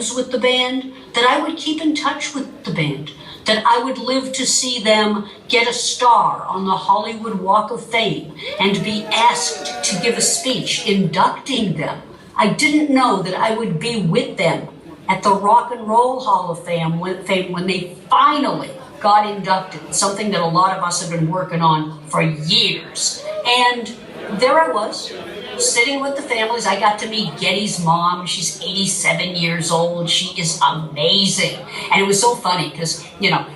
friends with the band, that I would keep in touch with the band, that I would live to see them get a star on the Hollywood Walk of Fame and be asked to give a speech inducting them. I didn't know that I would be with them at the Rock and Roll Hall of Fame when they finally got inducted, something that a lot of us have been working on for years. And there I was, sitting with the families. I got to meet Getty's mom. She's 87 years old. She is amazing. And it was so funny because,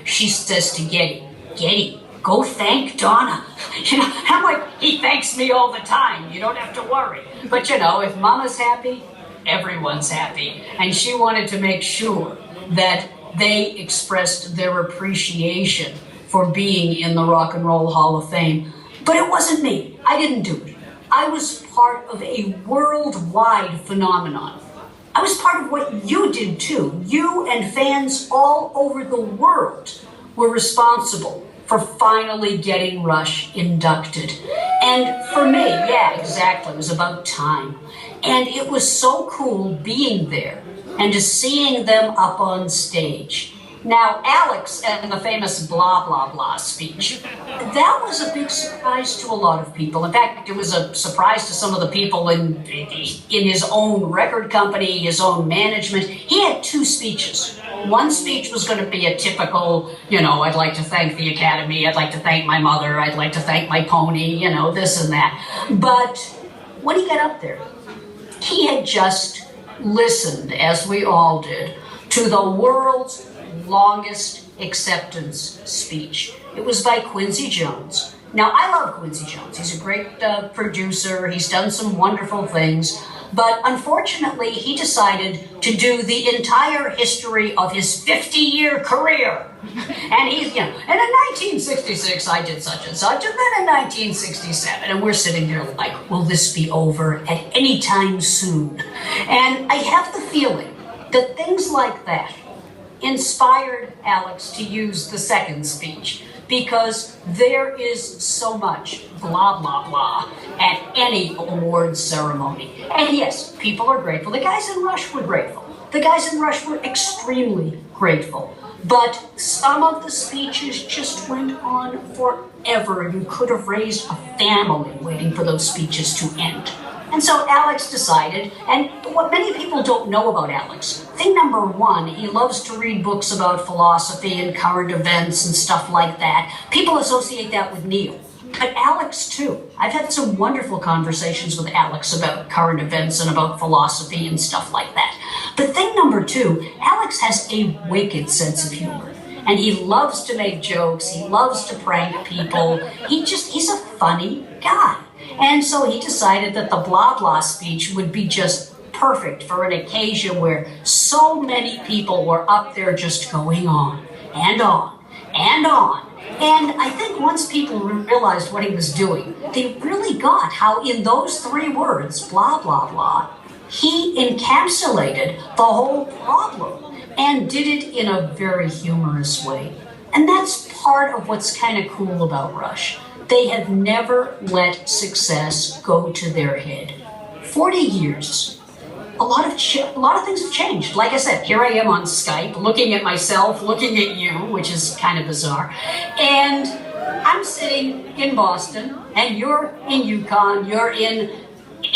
she says to Getty, go thank Donna. I'm like, he thanks me all the time. You don't have to worry. But, if Mama's happy, everyone's happy. And she wanted to make sure that they expressed their appreciation for being in the Rock and Roll Hall of Fame. But it wasn't me. I didn't do it. I was part of a worldwide phenomenon. I was part of what you did too. You and fans all over the world were responsible for finally getting Rush inducted. And for me, yeah, exactly, it was about time. And it was so cool being there and just seeing them up on stage. Now, Alex and the famous blah, blah, blah speech, that was a big surprise to a lot of people. In fact, it was a surprise to some of the people in his own record company, his own management. He had two speeches. One speech was going to be a typical, I'd like to thank the Academy, I'd like to thank my mother, I'd like to thank my pony, this and that. But when he got up there, he had just listened, as we all did, to the world's longest acceptance speech. It was by Quincy Jones. Now, I love Quincy Jones. He's a great producer. He's done some wonderful things. But unfortunately, he decided to do the entire history of his 50-year career. And he's, and in 1966, I did such and such, and then in 1967, and we're sitting there like, will this be over at any time soon? And I have the feeling that things like that inspired Alex to use the second speech, because there is so much blah, blah, blah at any awards ceremony. And yes, people are grateful. The guys in Rush were grateful. The guys in Rush were extremely grateful. But some of the speeches just went on forever. You could have raised a family waiting for those speeches to end. And so Alex decided, and what many people don't know about Alex, thing number one, he loves to read books about philosophy and current events and stuff like that. People associate that with Neil. But Alex, too. I've had some wonderful conversations with Alex about current events and about philosophy and stuff like that. But thing number two, Alex has a wicked sense of humor. And he loves to make jokes. He loves to prank people. He's a funny guy. And so he decided that the blah blah speech would be just perfect for an occasion where so many people were up there just going on and on and on. And I think once people realized what he was doing, they really got how in those three words, blah blah blah, he encapsulated the whole problem and did it in a very humorous way. And that's part of what's kind of cool about Rush. They have never let success go to their head. 40 years. A lot of things have changed. Like I said, here I am on Skype, looking at myself, looking at you, which is kind of bizarre. And I'm sitting in Boston, and you're in Eucon, you're in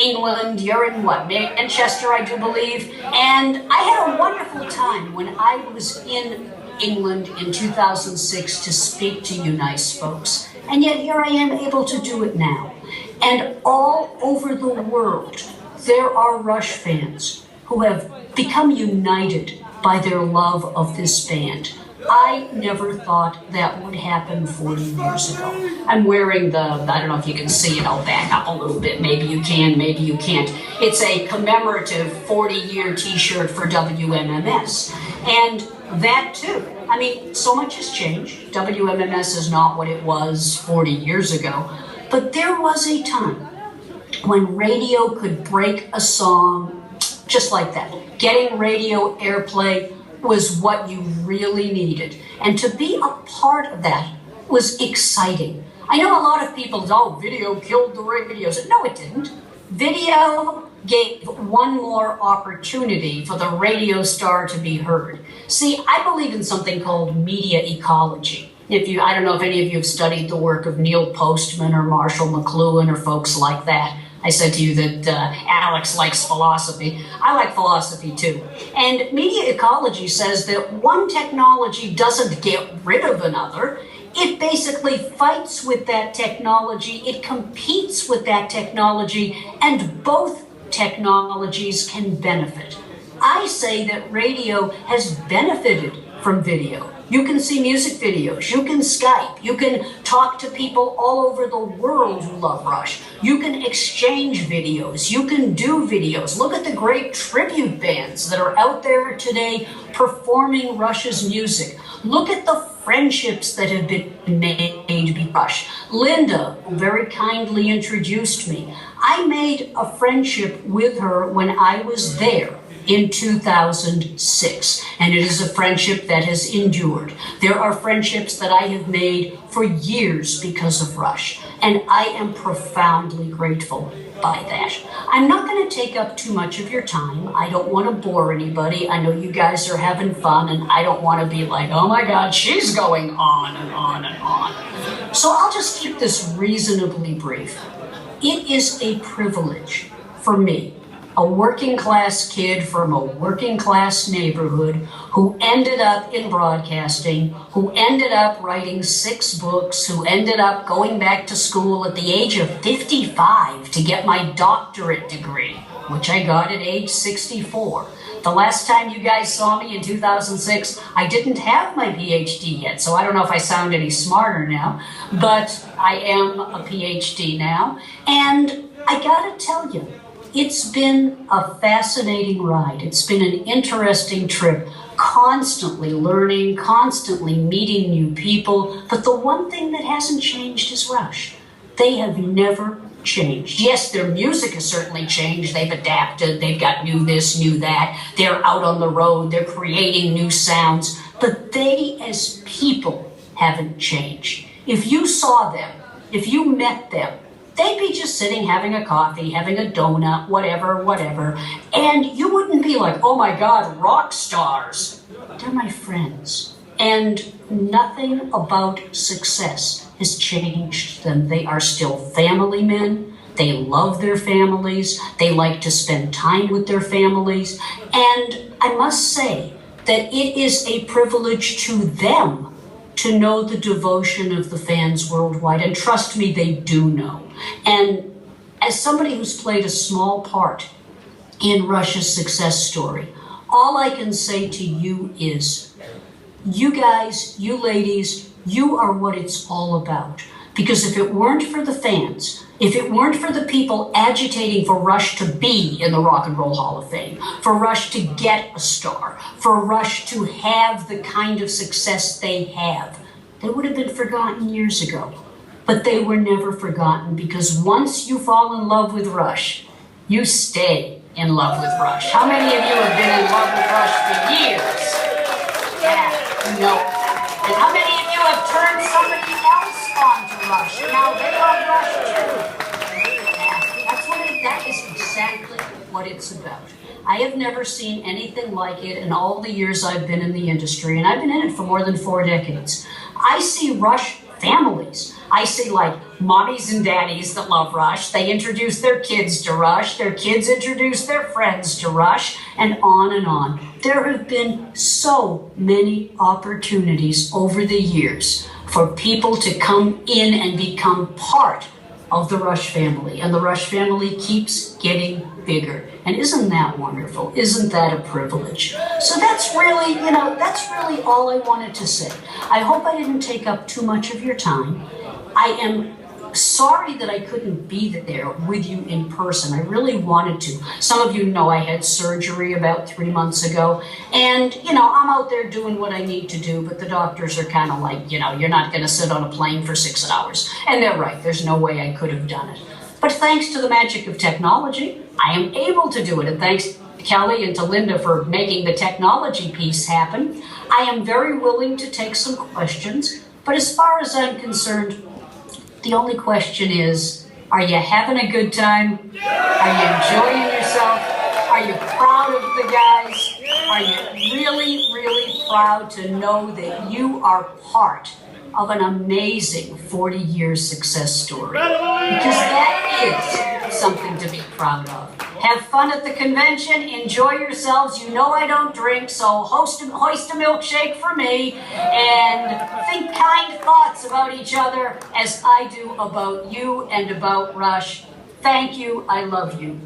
England, you're in Manchester, I do believe. And I had a wonderful time when I was in England in 2006 to speak to you nice folks. And yet here I am able to do it now. And all over the world, there are Rush fans who have become united by their love of this band. I never thought that would happen 40 years ago. I'm wearing I don't know if you can see it, I'll back up a little bit. Maybe you can, maybe you can't. It's a commemorative 40-year t-shirt for WMMS. And that too. I mean, so much has changed. WMMS is not what it was 40 years ago. But there was a time when radio could break a song just like that. Getting radio airplay was what you really needed. And to be a part of that was exciting. I know a lot of people, video killed the radio. No, it didn't. Video gave one more opportunity for the radio star to be heard. See, I believe in something called media ecology. I don't know if any of you have studied the work of Neil Postman or Marshall McLuhan or folks like that. I said to you that Alex likes philosophy. I like philosophy too. And media ecology says that one technology doesn't get rid of another. It basically fights with that technology, it competes with that technology, and both technologies can benefit. I say that radio has benefited from video. You can see music videos, you can Skype, you can talk to people all over the world who love Rush. You can exchange videos, you can do videos. Look at the great tribute bands that are out there today performing Rush's music. Look at the friendships that have been made by Rush. Linda very kindly introduced me. I made a friendship with her when I was there in 2006, and it is a friendship that has endured. There are friendships that I have made for years because of Rush, and I am profoundly grateful by that. I'm not going to take up too much of your time. I don't want to bore anybody. I know you guys are having fun, and I don't want to be like, oh my God, she's going on and on and on. So I'll just keep this reasonably brief. It is a privilege for me, a working class kid from a working class neighborhood who ended up in broadcasting, who ended up writing 6 books, who ended up going back to school at the age of 55 to get my doctorate degree, which I got at age 64. The last time you guys saw me in 2006, I didn't have my PhD yet, so I don't know if I sound any smarter now, but I am a PhD now, and I gotta tell you, it's been a fascinating ride. It's been an interesting trip, constantly learning, constantly meeting new people. But the one thing that hasn't changed is Rush. They have never changed. Yes, their music has certainly changed. They've adapted. They've got new this, new that. They're out on the road. They're creating new sounds. But they, as people, haven't changed. If you saw them, if you met them, they'd be just sitting having a coffee, having a donut, whatever, and you wouldn't be like, oh my God, rock stars. They're my friends. And nothing about success has changed them. They are still family men. They love their families. They like to spend time with their families. And I must say that it is a privilege to them to know the devotion of the fans worldwide. And trust me, they do know. And as somebody who's played a small part in Rush's success story, all I can say to you is, you guys, you ladies, you are what it's all about. Because if it weren't for the fans, if it weren't for the people agitating for Rush to be in the Rock and Roll Hall of Fame, for Rush to get a star, for Rush to have the kind of success they have, they would have been forgotten years ago. But they were never forgotten, because once you fall in love with Rush, you stay in love with Rush. How many of you have been in love with Rush for years? Yeah, no. And how many of you have turned somebody else on to Rush? Now they love Rush too. Yeah, that is exactly what it's about. I have never seen anything like it in all the years I've been in the industry, and I've been in it for more than 4 decades. I see Rush families. I see like mommies and daddies that love Rush. They introduce their kids to Rush. Their kids introduce their friends to Rush, and on and on. There have been so many opportunities over the years for people to come in and become part of the Rush family. And the Rush family keeps getting bigger. And isn't that wonderful? Isn't that a privilege? So that's really, that's really all I wanted to say. I hope I didn't take up too much of your time. I am sorry that I couldn't be there with you in person. I really wanted to. Some of you know I had surgery about 3 months ago, and I'm out there doing what I need to do, but the doctors are kind of like, you're not going to sit on a plane for 6 hours. And they're right. There's no way I could have done it. But thanks to the magic of technology, I am able to do it. And thanks to Kelly and to Linda for making the technology piece happen. I am very willing to take some questions. But as far as I'm concerned, the only question is, are you having a good time? Are you enjoying yourself? of the guys, are you really, really proud to know that you are part of an amazing 40-year success story? Because that is something to be proud of. Have fun at the convention, enjoy yourselves. You know I don't drink, so hoist a milkshake for me, and think kind thoughts about each other as I do about you and about Rush. Thank you, I love you.